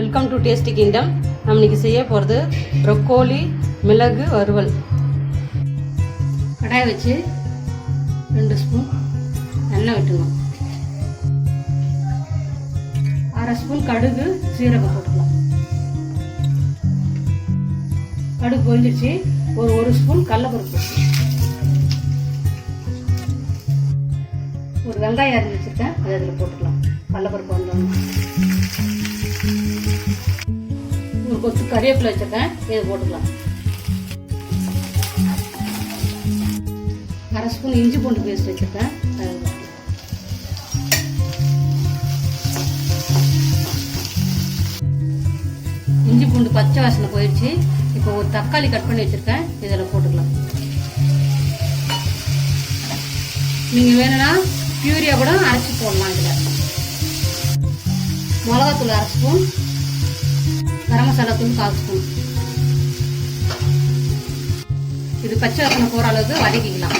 Welcome to tasty kingdom. நம்ம இன்னைக்கு செய்ய போகிறது ப்ரொக்கோலி மிளகு வறுவல். கடாய் வச்சு 2 ஸ்பூன் எண்ணெய் விட்டுணும். 1/2 ஸ்பூன் கடுகு சீரகம் போட்டுக்கலாம். கடுகு பொரிஞ்சிருச்சு. ஒரு 1 ஸ்பூன் கடலைப்பருப்பு, ஒரு வெங்காயம் அரிஞ்சு வச்சுருக்கேன், அதை அதில் போட்டுக்கலாம். கடலைப்பருப்பு வந்தோம். ஒரு கொத்து கறிவேப்பிலை வச்சுருக்கேன், இதை போட்டுக்கலாம். 1/2 ஸ்பூன் இஞ்சி பூண்டு பேஸ்ட் வச்சுருக்கேன், இஞ்சி பூண்டு பச்சை வாசனை போயிடுச்சு. இப்போ ஒரு தக்காளி கட் பண்ணி வச்சுருக்கேன், இதில் போட்டுக்கலாம். நீங்கள் வேணும்னா பியூரியா கூட அரைச்சி போடலாம். இதில் மிளகாத்தூள் 1/2 ஸ்பூன், கரம் மசாலா தூள் 1/4 ஸ்பூன். இது பச்சை வாசனை போகிற அளவுக்கு வதக்கிக்கலாம்.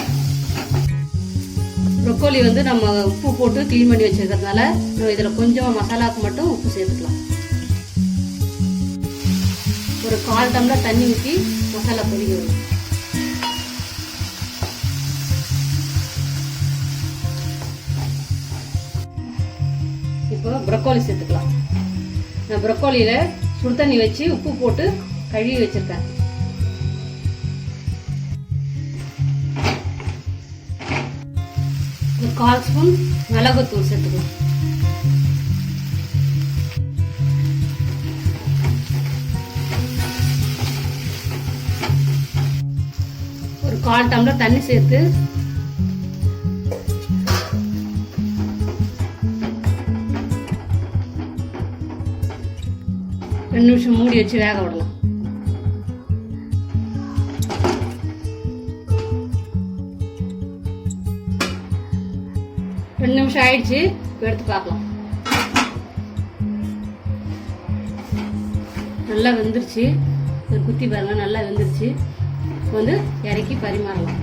ப்ரொக்கோலி வந்து நம்ம உப்பு போட்டு க்ளீன் பண்ணி வச்சுருக்கிறதுனால நம்ம இதில் கொஞ்சமாக மசாலாவுக்கு மட்டும் உப்பு சேர்த்துக்கலாம். ஒரு 1/4 டம்ளர் தண்ணி ஊற்றி மசாலா பொரிக்க வரும். இப்போ ப்ரொக்கோலி சேர்த்துக்கலாம். நான் ப்ரொக்கோலியில் சுடு தண்ணி வச்சு உப்பு போட்டு கழுவி வச்சிருக்கேன். ஒரு 1/4 ஸ்பூன் மிளகுத்தூள் சேர்த்துக்கலாம். ஒரு 1/4 டம்ளர் தண்ணி சேர்த்து ரெண்டு நிமிஷம் மூடி வச்சு வேக விடலாம். ரெண்டு நிமிஷம் ஆயிடுச்சு, எடுத்து பார்க்கலாம். நல்லா வெந்துருச்சு. ஒரு குத்தி பாருங்க, நல்லா வெந்துருச்சு. வந்து இறக்கி பரிமாறலாம்.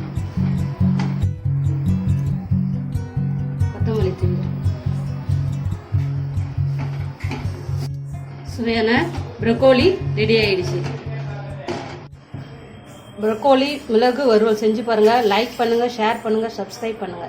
கொத்தமல்லி தூள். சுவையான ப்ரொக்கோலி ரெடி ஆயிடுச்சு. ப்ரொக்கோலி மிளகு வறுவல் செஞ்சு பாருங்க. லைக் பண்ணுங்க, ஷேர் பண்ணுங்க, சப்ஸ்கிரைப் பண்ணுங்க.